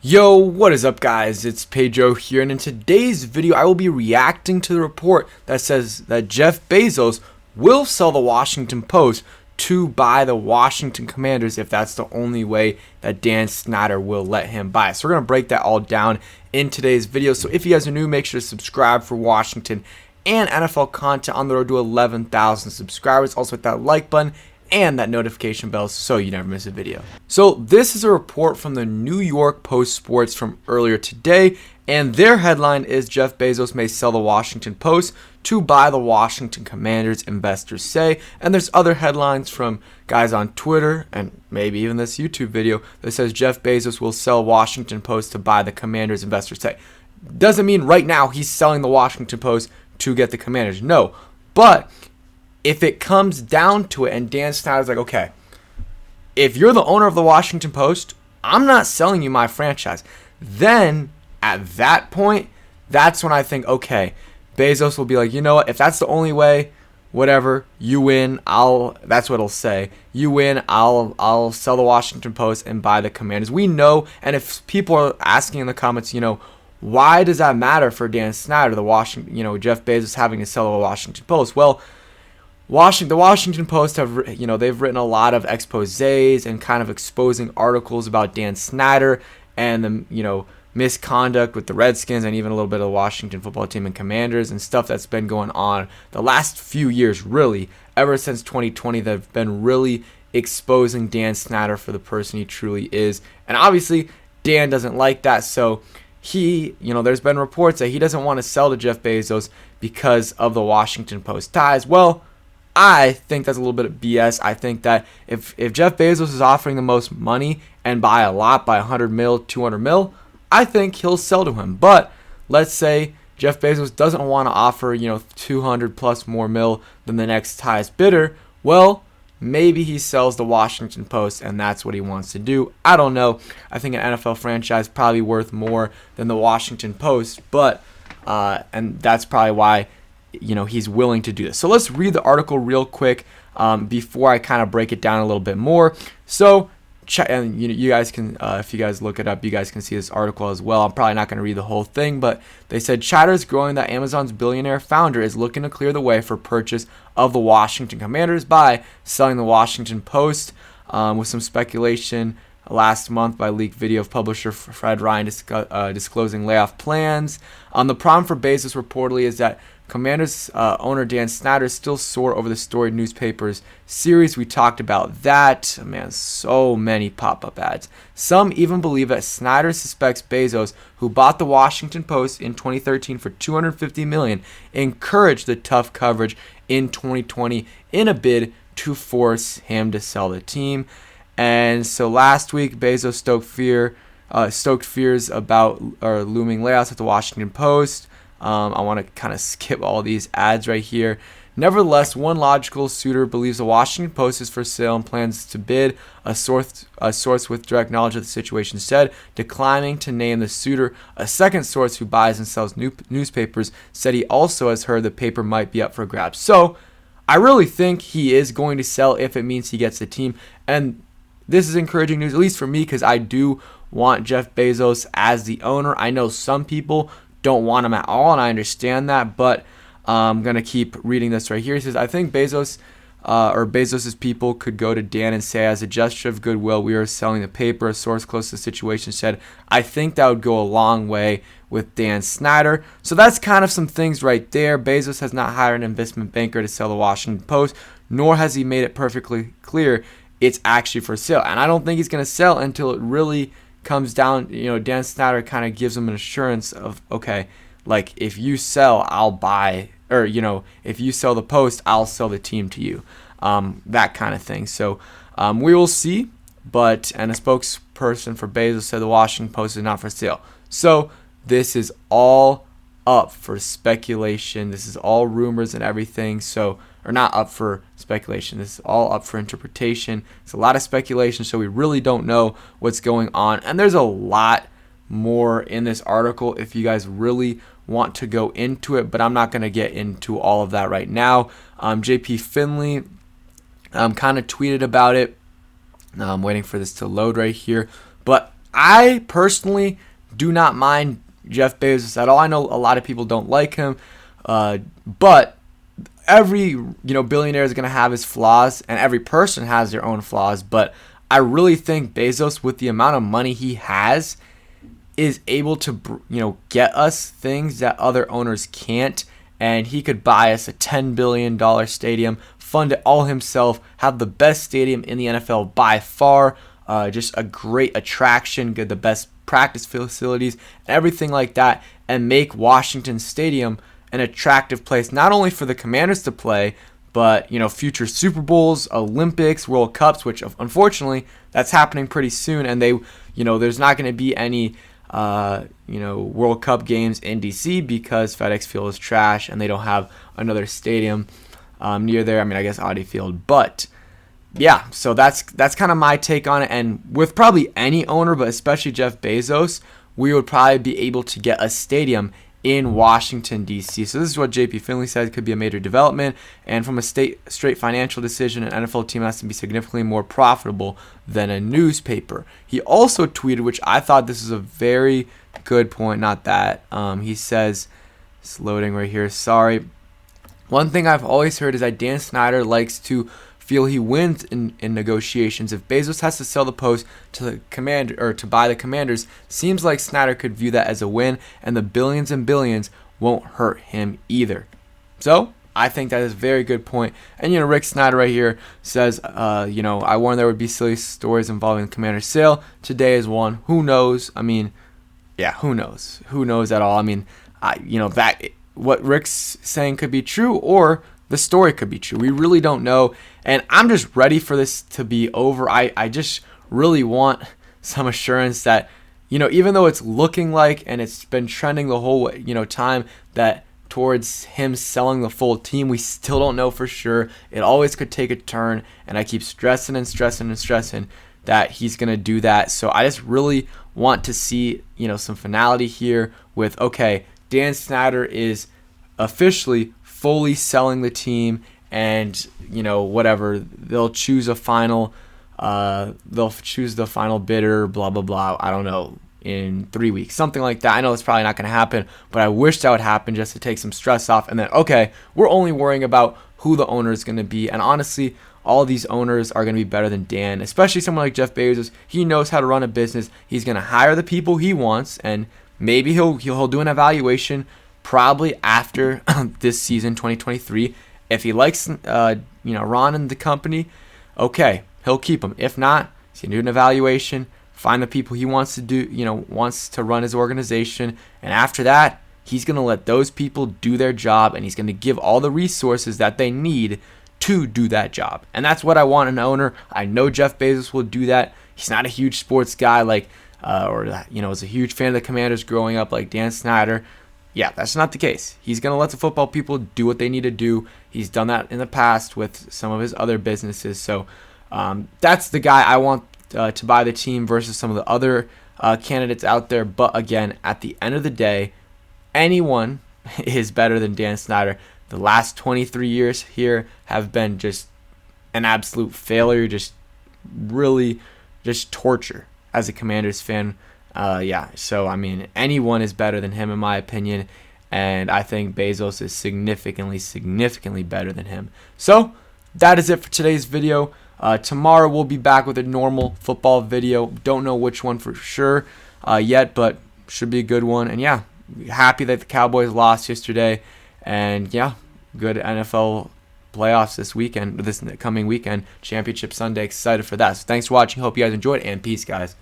Yo, what is up guys? It's Pedro here, and in today's video I will be reacting to the report that says that Jeff Bezos will sell the Washington Post to buy the Washington Commanders if that's the only way that Dan Snyder will let him buy. So we're going to break that all down in today's video. So if you guys are new, make sure to subscribe for Washington and NFL content on the road to 11,000 subscribers. Also hit that like button and that notification bell so you never miss a video. So this is a report from the New York Post Sports from earlier today, and their headline is Jeff Bezos may sell the Washington Post to buy the Washington Commanders, investors say. And there's other headlines from guys on Twitter and maybe even this YouTube video that says Jeff Bezos will sell Washington Post to buy the Commanders, investors say. Doesn't mean right now he's selling the Washington Post to get the Commanders, no, but if it comes down to it and Dan Snyder's like, okay, if you're the owner of the Washington Post, I'm not selling you my franchise. Then at that point, that's when I think, okay, Bezos will be like, you know what, if that's the only way, whatever, you win, that's what it'll say. You win, I'll sell the Washington Post and buy the Commanders. We know, and if people are asking in the comments, why does that matter for Dan Snyder, Jeff Bezos having to sell the Washington Post? Well, the Washington Post they've written a lot of exposés and kind of exposing articles about Dan Snyder and the misconduct with the Redskins and even a little bit of the Washington football team and Commanders and stuff that's been going on the last few years, really ever since 2020. They've been really exposing Dan Snyder for the person he truly is, and obviously Dan doesn't like that. So there's been reports that he doesn't want to sell to Jeff Bezos because of the Washington Post ties. Well, I think that's a little bit of BS. I think that if Jeff Bezos is offering the most money and by a lot, by 100 mil, 200 mil, I think he'll sell to him. But let's say Jeff Bezos doesn't want to offer 200 plus more mil than the next highest bidder. Well, maybe he sells the Washington Post and that's what he wants to do. I don't know. I think an NFL franchise is probably worth more than the Washington Post, but and that's probably why he's willing to do this. So let's read the article real quick before I kind of break it down a little bit more. So, and you guys can, if you guys look it up, you guys can see this article as well. I'm probably not going to read the whole thing, but they said chatter is growing that Amazon's billionaire founder is looking to clear the way for purchase of the Washington Commanders by selling the Washington Post, with some speculation last month by leaked video of publisher Fred Ryan disclosing layoff plans. The problem for Bezos reportedly is that Commanders owner Dan Snyder is still sore over the storied newspapers series. We talked about that. Man, so many pop-up ads. Some even believe that Snyder suspects Bezos, who bought the Washington Post in 2013 for $250 million, encouraged the tough coverage in 2020 in a bid to force him to sell the team. And so last week, Bezos stoked fears about looming layoffs at the Washington Post. I want to kind of skip all these ads right here. Nevertheless, one logical suitor believes the Washington Post is for sale and plans to bid. A source with direct knowledge of the situation said, declining to name the suitor. A second source who buys and sells newspapers said he also has heard the paper might be up for grabs. So I really think he is going to sell if it means he gets the team. And this is encouraging news, at least for me, because I do want Jeff Bezos as the owner. I know some people don't want him at all, and I understand that, but I'm going to keep reading this right here. He says, I think Bezos or Bezos' people could go to Dan and say, as a gesture of goodwill, we are selling the paper. A source close to the situation said, I think that would go a long way with Dan Snyder. So that's kind of some things right there. Bezos has not hired an investment banker to sell the Washington Post, nor has he made it perfectly clear it's actually for sale. And I don't think he's going to sell until it really comes down, Dan Snyder kind of gives him an assurance of, okay, like if you sell, I'll buy, or, if you sell the Post, I'll sell the team to you, that kind of thing. So we will see, and a spokesperson for Bezos said the Washington Post is not for sale. So this is all up for speculation. This is all rumors and everything. So, or not up for speculation. This is all up for interpretation. It's a lot of speculation, so we really don't know what's going on. And there's a lot more in this article if you guys really want to go into it, but I'm not going to get into all of that right now. JP Finley kind of tweeted about it. I'm waiting for this to load right here. But I personally do not mind Jeff Bezos at all. I know a lot of people don't like him, but every billionaire is going to have his flaws, and every person has their own flaws. But I really think Bezos, with the amount of money he has, is able to get us things that other owners can't. And he could buy us a $10 billion stadium, fund it all himself, have the best stadium in the NFL by far, just a great attraction, get the best practice facilities, everything like that, and make Washington Stadium an attractive place, not only for the Commanders to play, but future Super Bowls, Olympics, World Cups, which unfortunately that's happening pretty soon, and there's not going to be any World Cup games in DC because FedEx Field is trash and they don't have another stadium near there. I mean, I guess Audi Field, but yeah, so that's kind of my take on it. And with probably any owner, but especially Jeff Bezos, we would probably be able to get a stadium in Washington, D.C. So this is what J.P. Finley said could be a major development, and from a straight financial decision, an NFL team has to be significantly more profitable than a newspaper. He also tweeted, which I thought this is a very good point, not that. He says, it's loading right here, sorry. One thing I've always heard is that Dan Snyder likes to feel he wins in negotiations. If Bezos has to sell the Post to the Commander or to buy the Commanders, seems like Snyder could view that as a win, and the billions and billions won't hurt him either. So I think that is a very good point. And Rick Snyder right here says, I warned there would be silly stories involving the Commander's sale. Today is one. Who knows? I mean, yeah, who knows? Who knows at all? I mean, that what Rick's saying could be true, or the story could be true. We really don't know. And I'm just ready for this to be over. I just really want some assurance that, even though it's looking like, and it's been trending the whole, time that towards him selling the full team, we still don't know for sure. It always could take a turn. And I keep stressing that he's going to do that. So I just really want to see, some finality here with, okay, Dan Snyder is officially fully selling the team, and whatever, they'll choose the final bidder, blah blah blah, I don't know, in 3 weeks, something like that. I know it's probably not going to happen, but I wish that would happen just to take some stress off, and then okay, we're only worrying about who the owner is going to be. And honestly, all these owners are going to be better than Dan, especially someone like Jeff Bezos. He knows how to run a business. He's going to hire the people he wants, and maybe he'll do an evaluation probably after this season, 2023. If he likes Ron and the company, okay, he'll keep him. If not, he's gonna do an evaluation, find the people he wants to do, wants to run his organization, and after that, he's gonna let those people do their job, and he's gonna give all the resources that they need to do that job. And that's what I want in an owner. I know Jeff Bezos will do that. He's not a huge sports guy was a huge fan of the Commanders growing up like Dan Snyder. Yeah, that's not the case. He's going to let the football people do what they need to do. He's done that in the past with some of his other businesses. So that's the guy I want to buy the team versus some of the other candidates out there. But again, at the end of the day, anyone is better than Dan Snyder. The last 23 years here have been just an absolute failure, just really just torture as a Commanders fan. So I mean, anyone is better than him in my opinion, and I think Bezos is significantly better than him. So that is it for today's video. Tomorrow we'll be back with a normal football video. Don't know which one for sure yet, but should be a good one. And yeah, happy that the Cowboys lost yesterday, and yeah, good NFL playoffs this coming weekend, Championship Sunday. Excited for that. So thanks for watching. Hope you guys enjoyed, and peace, guys.